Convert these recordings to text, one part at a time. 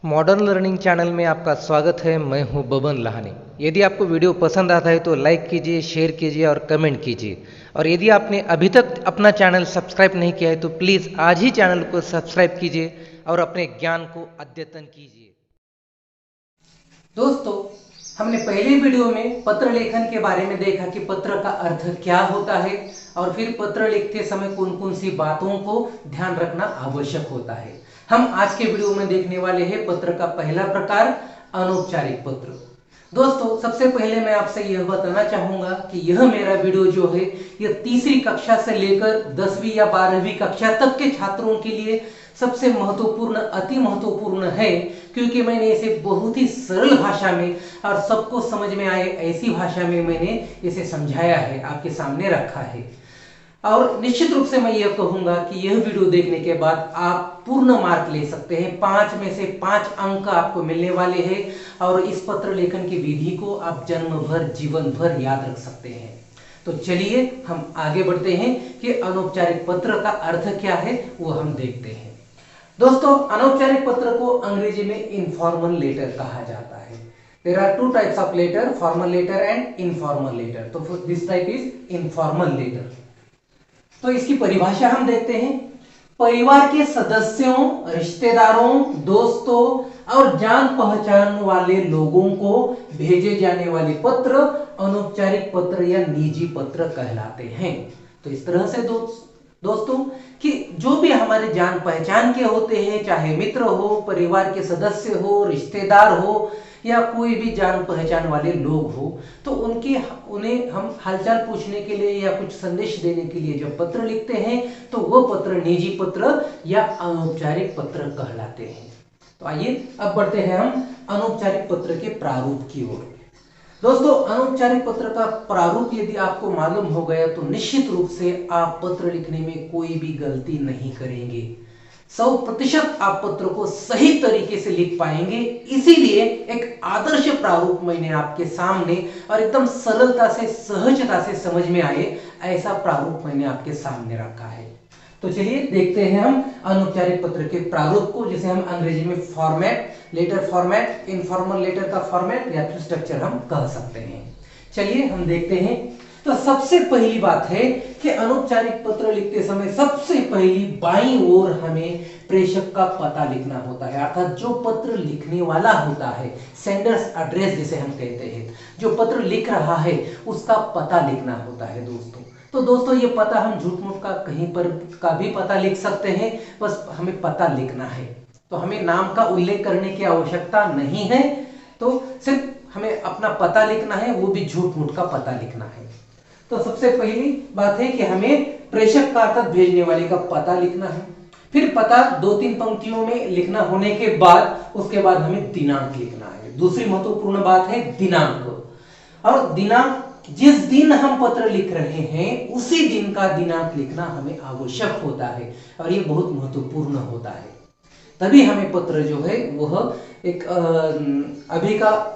Modern learning channel में आपका स्वागत है। मैं हूं बबन लहानी। यदि आपको वीडियो पसंद आता है तो लाइक कीजिए, शेयर कीजिए और कमेंट कीजिए। और यदि आपने अभी तक अपना चैनल सब्सक्राइब नहीं किया है तो प्लीज़ आज ही चैनल को सब्सक्राइब कीजिए और अपने ज्ञान को अद्यतन कीजिए। दोस्तों, हमने पहले वीडियो में पत्र लेखन के बारे में देखा कि पत्र का अर्थ क्या होता है और फिर पत्र लिखते समय कौन कौन सी बातों को ध्यान रखना आवश्यक होता है। हम आज के वीडियो में देखने वाले हैं पत्र का पहला प्रकार, अनौपचारिक पत्र। दोस्तों, सबसे पहले मैं आपसे यह बताना चाहूंगा कि यह मेरा वीडियो जो है यह तीसरी कक्षा से लेकर 10वीं या 12वीं कक्षा तक के छात्रों के लिए सबसे महत्वपूर्ण, अति महत्वपूर्ण है, क्योंकि मैंने इसे बहुत ही सरल भाषा में और सबको समझ में आए ऐसी भाषा में मैंने इसे समझाया है, आपके सामने रखा है। और निश्चित रूप से मैं यह कहूंगा कि यह वीडियो देखने के बाद आप पूर्ण मार्क ले सकते हैं। 5 में से 5 अंक आपको मिलने वाले हैं और इस पत्र लेखन की विधि को आप जन्म भर, जीवन भर याद रख सकते हैं। तो चलिए हम आगे बढ़ते हैं कि अनौपचारिक पत्र का अर्थ क्या है वो हम देखते हैं। दोस्तों, अनौपचारिक पत्र को अंग्रेजी में इनफॉर्मल लेटर कहा जाता है। There are two types of letter, formal letter and informal letter. तो this type is informal letter. तो इसकी परिभाषा हम देखते हैं। परिवार के सदस्यों, रिश्तेदारों, दोस्तों और जान पहचान वाले लोगों को भेजे जाने वाले पत्र अनौपचारिक पत्र या निजी पत्र कहलाते हैं। तो इस तरह से दोस्तों कि जो भी हमारे जान पहचान के होते हैं, चाहे मित्र हो, परिवार के सदस्य हो, रिश्तेदार हो या कोई भी जान पहचान वाले लोग हो, तो उन्हें हम हालचाल पूछने के लिए या कुछ संदेश देने के लिए जब पत्र लिखते हैं तो वह पत्र निजी पत्र या अनौपचारिक पत्र कहलाते हैं। तो आइए अब बढ़ते हैं हम अनौपचारिक पत्र के प्रारूप की ओर। दोस्तों, अनौपचारिक पत्र का प्रारूप यदि आपको मालूम हो गया तो निश्चित रूप से आप पत्र लिखने में कोई भी गलती नहीं करेंगे। 100% आप पत्र को सही तरीके से लिख पाएंगे। इसीलिए एक आदर्श प्रारूप मैंने आपके सामने और एकदम सरलता से, सहजता से समझ में आए ऐसा प्रारूप मैंने आपके सामने रखा है। तो चलिए देखते हैं हम अनौपचारिक पत्र के प्रारूप को, जिसे हम अंग्रेजी में format, letter format, informal letter का फॉर्मेट या फिर स्ट्रक्चर हम कह सकते हैं। चलिए हम देखते हैं। तो सबसे पहली बात है कि अनौपचारिक पत्र लिखते समय सबसे पहली बाईं ओर हमें प्रेषक का पता लिखना होता है, अर्थात जो पत्र लिखने वाला होता है, सेंडर्स एड्रेस जिसे हम कहते हैं, जो पत्र लिख रहा है उसका पता लिखना होता है दोस्तों। तो दोस्तों, ये पता हम झूठ मूठ का कहीं पर का भी पता लिख सकते हैं, बस हमें पता लिखना है। तो हमें नाम का उल्लेख करने की आवश्यकता नहीं है, तो सिर्फ हमें अपना पता लिखना है, वो भी झूठ मूठ का पता लिखना है। तो सबसे पहली बात है कि हमें प्रेषक का अर्थात भेजने वाले का पता लिखना है। फिर पता 2-3 पंक्तियों में लिखना होने के बाद उसके बाद हमें दिनांक लिखना है। दूसरी महत्वपूर्ण बात है दिनांक। और दिनांक, जिस दिन हम पत्र लिख रहे हैं उसी दिन का दिनांक लिखना हमें आवश्यक होता है और ये बहुत महत्वपूर्ण होता है। तभी हमें पत्र जो है वह एक अभी का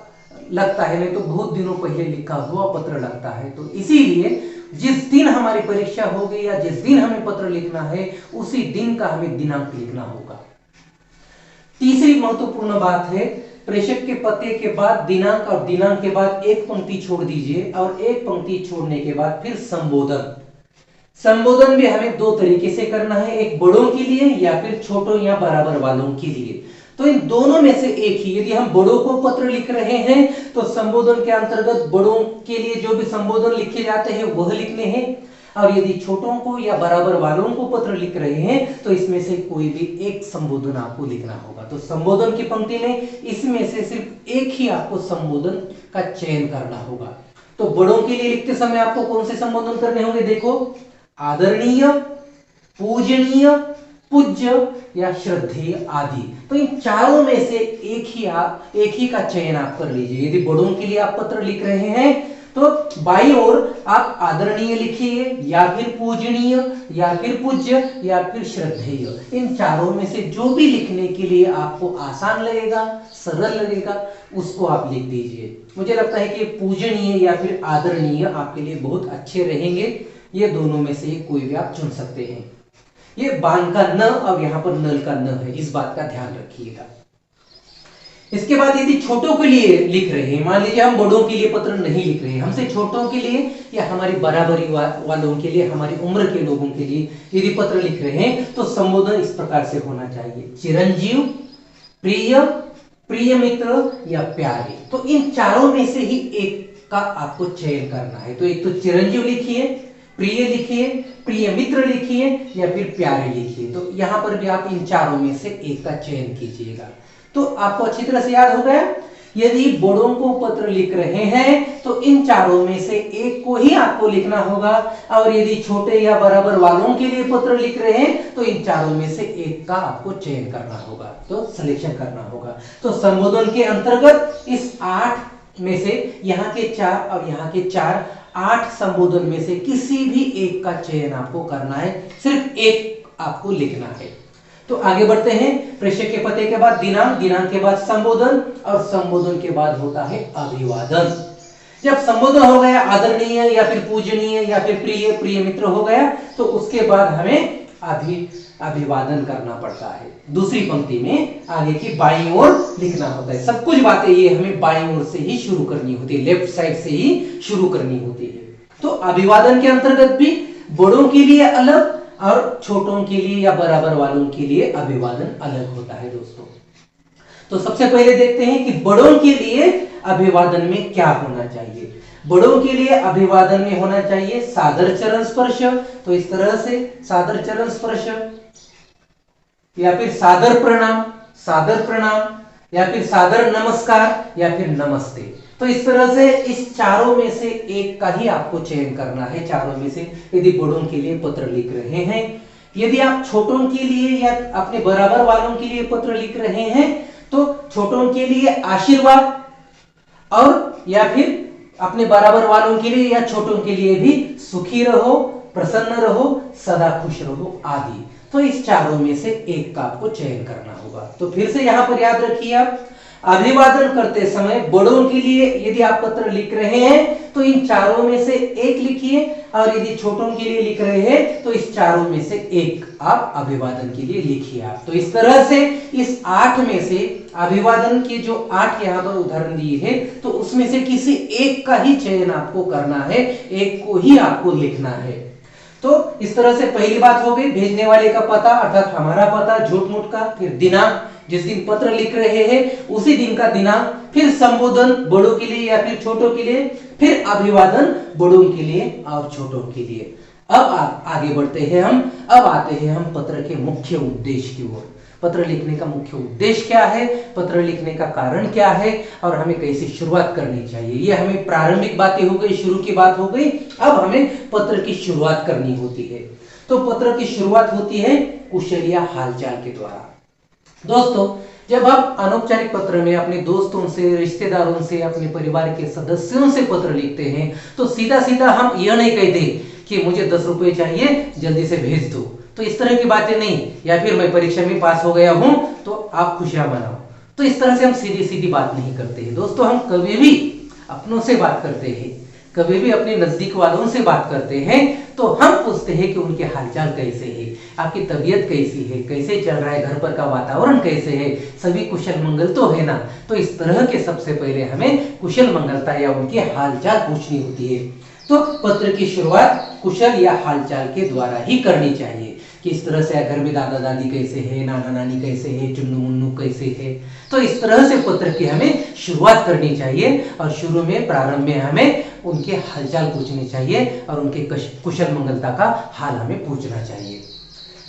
लगता है, नहीं तो बहुत दिनों पहले लिखा हुआ पत्र लगता है। तो इसीलिए जिस दिन हमारी परीक्षा होगी या जिस दिन हमें पत्र लिखना है उसी दिन का हमें दिनांक लिखना होगा। तीसरी महत्वपूर्ण बात है, प्रेषक के पते के बाद दिनांक और दिनांक के बाद एक पंक्ति छोड़ दीजिए और एक पंक्ति छोड़ने के बाद फिर संबोधन। संबोधन भी हमें 2 तरीके से करना है, एक बड़ों के लिए या फिर छोटों या बराबर वालों के लिए। तो इन दोनों में से एक ही, यदि हम बड़ों को पत्र लिख रहे हैं तो संबोधन के अंतर्गत बड़ों के लिए जो भी संबोधन लिखे जाते हैं वह लिखने हैं, और यदि छोटों को या बराबर वालों को पत्र लिख रहे हैं तो इसमें से कोई भी एक संबोधन आपको लिखना होगा। तो संबोधन की पंक्ति में इसमें से सिर्फ एक ही आपको संबोधन का चयन करना होगा। तो बड़ों के लिए लिखते समय आपको कौन से संबोधन करने होंगे? देखो, आदरणीय, पूजनीय, पूज्य या श्रद्धेय आदि। तो इन चारों में से एक ही का चयन आप कर लीजिए। यदि बड़ों के लिए आप पत्र लिख रहे हैं तो बाईं ओर आप आदरणीय लिखिए या फिर पूजनीय या फिर पूज्य या फिर श्रद्धेय। इन चारों में से जो भी लिखने के लिए आपको आसान लगेगा, सरल लगेगा, उसको आप लिख दीजिए। मुझे लगता है कि पूजनीय या फिर आदरणीय आपके लिए बहुत अच्छे रहेंगे। ये दोनों में से कोई भी आप चुन सकते हैं। ये बाण का न और यहाँ पर नल का न है, इस बात का ध्यान रखिएगा। इसके बाद यदि छोटों के लिए लिख रहे हैं, मान लीजिए हम बड़ों के लिए पत्र नहीं लिख रहे हैं, हमसे छोटों के लिए या हमारी बराबरी वालों के लिए, हमारी उम्र के लोगों के लिए यदि पत्र लिख रहे हैं तो संबोधन इस प्रकार से होना चाहिए, चिरंजीव, प्रिय, प्रिय मित्र या प्यारे। तो इन चारों में से ही एक का आपको चयन करना है। तो एक तो चिरंजीव लिखिए, प्रिय लिखिए, प्रिय मित्र लिखिए या फिर प्यारे लिखिए। तो यहां पर भी आप इन चारों में से एक का चयन कीजिएगा। तो आपको अच्छी तरह से याद हो गया। यदि बड़ों को पत्र लिख रहे हैं तो इन चारों में से एक को ही आपको लिखना होगा, और यदि छोटे या बराबर वालों के लिए पत्र लिख रहे हैं तो इन चारों में से एक का आपको चयन करना होगा, तो सिलेक्शन करना होगा। तो संबोधन के अंतर्गत इस 8 में से यहाँ के 4 और यहाँ के 4, 8 संबोधन में से किसी भी एक का चयन आपको करना है, सिर्फ एक आपको लिखना है। तो आगे बढ़ते हैं। प्रेषक के पते के बाद दिनांक, दिनांक के बाद संबोधन और संबोधन के बाद होता है अभिवादन। जब संबोधन हो गया आदरणीय या फिर पूजनीय या फिर प्रिय, प्रिय मित्र हो गया, तो उसके बाद हमें अभिवादन करना पड़ता है। दूसरी पंक्ति में आगे की बाईं ओर लिखना होता है। सब कुछ बातें ये हमें बाईं ओर से ही शुरू करनी होती है, लेफ्ट साइड से ही शुरू करनी होती है। तो अभिवादन के अंतर्गत भी बड़ों के लिए अलग और छोटों के लिए या बराबर वालों के लिए अभिवादन अलग होता है दोस्तों। तो सबसे पहले देखते हैं कि बड़ों के लिए अभिवादन में क्या होना चाहिए। बड़ों के लिए अभिवादन में होना चाहिए सादर चरण स्पर्श। तो इस तरह से सादर चरण स्पर्श या फिर सादर प्रणाम, सादर प्रणाम या फिर सादर नमस्कार या फिर नमस्ते। तो इस तरह से इस चारों में से एक का ही आपको चयन करना है, चारों में से। यदि बड़ों के लिए पत्र लिख रहे हैं, यदि आप छोटों के लिए या अपने बराबर वालों के लिए पत्र लिख रहे हैं तो छोटों के लिए आशीर्वाद, और या फिर अपने बराबर वालों के लिए या छोटों के लिए भी सुखी रहो, प्रसन्न रहो, सदा खुश रहो आदि। तो इस चारों में से एक का आपको चयन करना होगा। तो फिर से यहां पर याद रखिए, आप अभिवादन करते समय बड़ों के लिए यदि आप पत्र लिख रहे हैं तो इन चारों में से एक लिखिए, और यदि छोटों के लिए लिख रहे हैं तो इस चारों में से एक आप अभिवादन के लिए लिखिए आप। तो इस तरह से इस 8 में से अभिवादन के जो 8 यहाँ पर उदाहरण दिए हैं तो उसमें से किसी एक का ही चयन आपको करना है, एक को ही आपको लिखना है। तो इस तरह से पहली बात हो गई भेजने वाले का पता अर्थात हमारा पता झूठ मूठ का, फिर दिनांक जिस दिन पत्र लिख रहे हैं उसी दिन का दिनांक, फिर संबोधन बड़ों के लिए या फिर छोटों के लिए, फिर अभिवादन बड़ों के लिए और छोटों के लिए। अब आगे बढ़ते हैं हम, अब आते हैं हम पत्र के मुख्य उद्देश्य की ओर। पत्र लिखने का मुख्य उद्देश्य क्या है, पत्र लिखने का कारण क्या है और हमें कैसे शुरुआत करनी चाहिए। ये हमें प्रारंभिक बातें हो गई, शुरू की बात हो गई। अब हमें पत्र की शुरुआत करनी होती है। तो पत्र की शुरुआत होती है कुशल या हालचाल के द्वारा। दोस्तों, जब आप अनौपचारिक पत्र में अपने दोस्तों से, रिश्तेदारों से, अपने परिवार के सदस्यों से पत्र लिखते हैं तो सीधा सीधा हम यह नहीं कहते कि मुझे 10 रुपए चाहिए जल्दी से भेज दो, तो इस तरह की बातें नहीं, या फिर मैं परीक्षा में पास हो गया हूं तो आप खुशियां मनाओ। तो इस तरह से हम सीधी सीधी बात नहीं करते हैं दोस्तों। हम कभी भी अपनों से बात करते हैं, कभी भी अपने नजदीक वालों से बात करते हैं तो हम पूछते हैं कि उनके हालचाल कैसे है, आपकी तबीयत कैसी है, कैसे चल रहा है, घर पर का वातावरण कैसे है, सभी कुशल मंगल तो है ना। तो इस तरह के सबसे पहले हमें कुशल मंगलता या उनके हालचाल पूछनी होती है। तो पत्र की शुरुआत कुशल या हालचाल के द्वारा ही करनी चाहिए कि इस तरह से घर में दादा दादी कैसे है, नाना नानी कैसे है, चुन्नू मुन्नू कैसे है। तो इस तरह से पत्र की हमें शुरुआत करनी चाहिए और शुरू में प्रारंभ में हमें उनके हालचाल पूछने चाहिए और उनके कुशल मंगलता का हाल हमें पूछना चाहिए।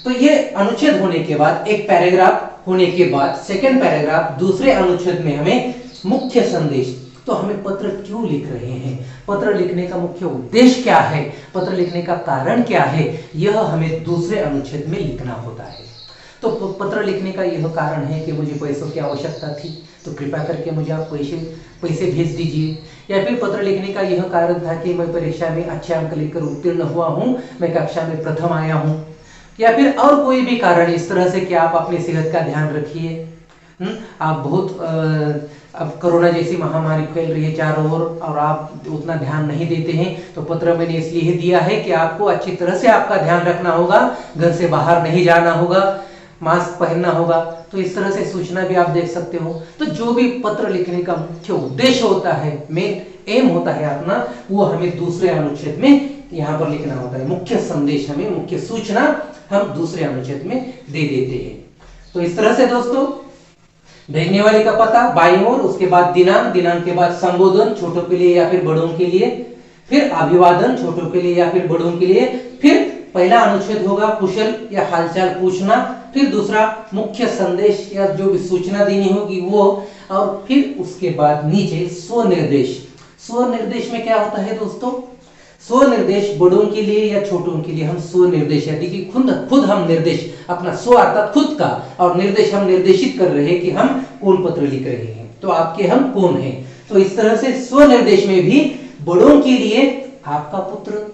तो ये अनुच्छेद होने के बाद, एक पैराग्राफ होने के बाद सेकंड पैराग्राफ दूसरे अनुच्छेद में हमें मुख्य संदेश, तो हमें पत्र क्यों लिख रहे हैं, पत्र लिखने का मुख्य उद्देश्य क्या है, पत्र लिखने का कारण क्या है, यह हमें दूसरे अनुच्छेद में लिखना होता है। तो पत्र लिखने का यह कारण है कि मुझे पैसों की आवश्यकता थी तो कृपया करके मुझे आप पैसे भेज दीजिए, या फिर पत्र लिखने का यह कारण था कि मैं परीक्षा में अच्छे अंक लेकर उत्तीर्ण हुआ हूँ, मैं कक्षा में प्रथम आया हूँ, या फिर और कोई भी कारण इस तरह से कि आप अपनी सेहत का ध्यान रखिए। आप बहुत अब कोरोना जैसी महामारी फैल रही है चारों ओर और आप उतना ध्यान नहीं देते हैं, तो पत्र मैंने इसलिए दिया है कि आपको अच्छी तरह से आपका ध्यान रखना होगा, घर से बाहर नहीं जाना होगा, मास्क पहनना होगा। तो इस तरह से सूचना भी आप देख सकते हो। तो जो भी पत्र लिखने का मुख्य उद्देश्य होता है, मेन एम होता है अपना, वो हमें दूसरे अनुच्छेद में यहाँ पर लिखना होता है। मुख्य संदेश हमें, मुख्य सूचना हम दूसरे अनुच्छेद में दे देते हैं। तो इस तरह से दोस्तों भेजने वाले का पता बाईं ओर, उसके बाद दिनांक, दिनांक के बाद संबोधन छोटों के लिए या फिर बड़ों के लिए, फिर अभिवादन छोटों के लिए या फिर बड़ों के लिए, फिर पहला अनुच्छेद होगा कुशल या हालचाल पूछना, फिर दूसरा मुख्य संदेश या जो भी सूचना देनी होगी वो, और फिर उसके बाद नीचे स्वनिर्देश। स्वनिर्देश में क्या होता है दोस्तों? स्वनिर्देश बड़ों के लिए या छोटों के लिए हम स्वनिर्देश, यानी कि खुद हम निर्देश, अपना स्व अर्थात खुद का, और निर्देश हम निर्देशित कर रहे हैं कि हम कौन पत्र लिख रहे हैं, तो आपके हम कौन हैं। तो इस तरह से स्वनिर्देश में भी बड़ों के लिए आपका पुत्र,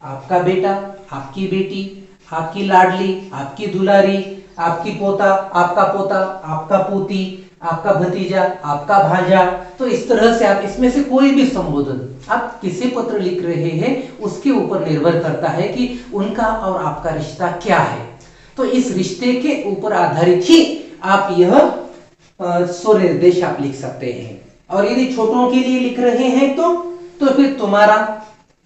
आपका बेटा, आपकी बेटी, आपकी लाडली, आपकी दुलारी, आपकी पोता, आपका पोती, आपका भतीजा, आपका भांजा। तो इस तरह से आप इसमें से कोई भी संबोधन आप किसे पत्र लिख रहे हैं उसके ऊपर निर्भर करता है कि उनका और आपका रिश्ता क्या है। तो इस रिश्ते के ऊपर आधारित ही आप यह स्वनिर्देश आप लिख सकते हैं। और यदि छोटों के लिए लिख रहे हैं तो फिर तुम्हारा,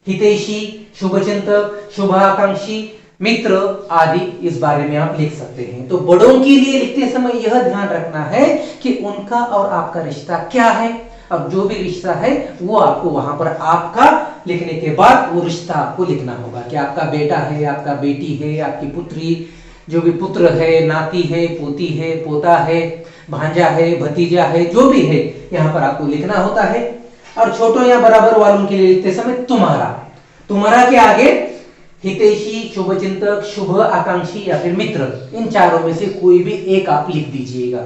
हितैषी, शुभचिंतक, शुभाकांक्षी, मित्र आदि इस बारे में आप लिख सकते हैं। तो बड़ों के लिए लिखते समय यह ध्यान रखना है कि उनका और आपका रिश्ता क्या है। अब जो भी रिश्ता है वो आपको वहां पर आपका लिखने के बाद वो रिश्ता आपको लिखना होगा कि आपका बेटा है, आपका बेटी है, आपकी पुत्री, जो भी पुत्र है, नाती है, पोती है, पोता है, भांजा है, भतीजा है, जो भी है यहाँ पर आपको लिखना होता है। और छोटों या बराबर वालों के लिए लिखते समय तुम्हारा के आगे हितैषी, शुभचिंतक, शुभ आकांक्षी या फिर मित्र, इन चारों में से कोई भी एक आप लिख दीजिएगा।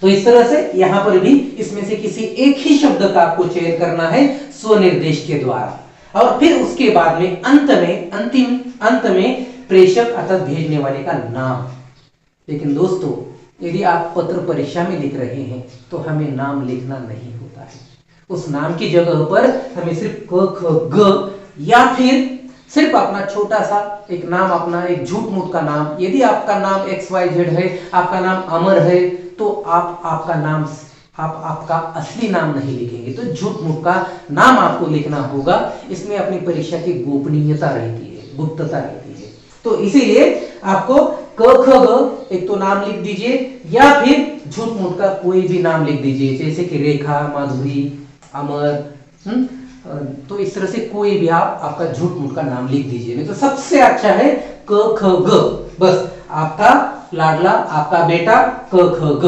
तो इस तरह से यहाँ पर भी इसमें से किसी एक ही शब्द का आपको चयन करना है स्वनिर्देश के द्वारा। और फिर उसके बाद में अंत में प्रेषक अर्थात भेजने वाले का नाम। लेकिन दोस्तों यदि आप पत्र परीक्षा में लिख रहे हैं तो हमें नाम लिखना नहीं होता है। उस नाम की जगह पर हमें सिर्फ क ख ग या फिर सिर्फ अपना छोटा सा एक नाम, अपना एक झूठ मूठ का नाम। यदि आपका नाम XYZ है, आपका नाम अमर है, तो आपका असली नाम नहीं लिखेंगे, तो झूठ मूठ का नाम आपको लिखना होगा। इसमें अपनी परीक्षा की गोपनीयता रहती है, गुप्तता रहती है। तो इसीलिए आपको क ख ग एक तो नाम लिख दीजिए या फिर झूठ मूठ का कोई भी नाम लिख दीजिए, जैसे कि रेखा, माधुरी, अमर। तो इस तरह से कोई भी आपका झूठ मूठ का नाम लिख दीजिए। नहीं तो सबसे अच्छा है क ख ग, बस आपका लाडला, आपका बेटा, क ख ग।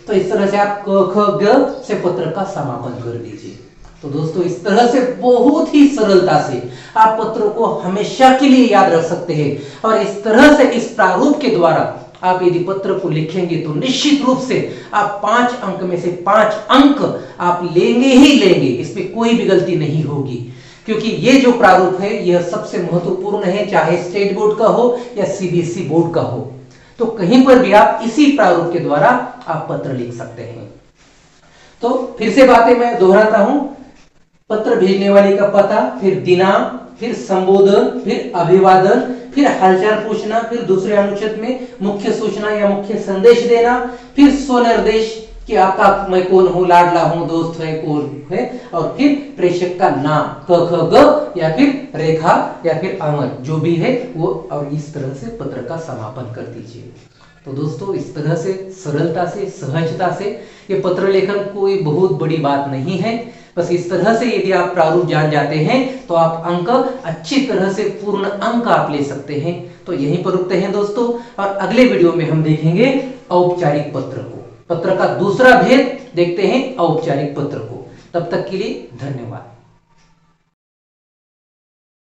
तो इस तरह से आप क ख ग से पत्र का समापन कर दीजिए। तो दोस्तों इस तरह से बहुत ही सरलता से आप पत्रों को हमेशा के लिए याद रख सकते हैं। और इस तरह से इस प्रारूप के द्वारा आप यदि पत्र को लिखेंगे तो निश्चित रूप से आप 5 अंक में से 5 अंक आप लेंगे ही लेंगे, इसमें कोई भी गलती नहीं होगी। क्योंकि ये जो प्रारूप है यह सबसे महत्वपूर्ण है, चाहे स्टेट बोर्ड का हो या CBSE बोर्ड का हो। तो कहीं पर भी आप इसी प्रारूप के द्वारा आप पत्र लिख सकते हैं। तो फिर से बातें मैं दोहराता हूं। पत्र भेजने वाले का पता, फिर दिनांक, फिर संबोधन, फिर अभिवादन, फिर हालचाल पूछना, फिर दूसरे अनुच्छेद में मुख्य सूचना या मुख्य संदेश देना, फिर स्वनिर्देश कि आपका मैं कौन हूं, लाडला हूं, दोस्त है, कौन है, और फिर प्रेषक का नाम क ख ग या फिर रेखा या फिर अमर, जो भी है वो। और इस तरह से पत्र का समापन कर दीजिए। तो दोस्तों इस तरह से सरलता से, सहजता से ये पत्र लेखन कोई बहुत बड़ी बात नहीं है। बस इस तरह से यदि आप प्रारूप जान जाते हैं तो आप अंक अच्छी तरह से पूर्ण अंक आप ले सकते हैं। तो यहीं पर रुकते हैं दोस्तों, और अगले वीडियो में हम देखेंगे औपचारिक पत्र को। पत्र का दूसरा भेद देखते हैं औपचारिक पत्र को। तब तक के लिए धन्यवाद।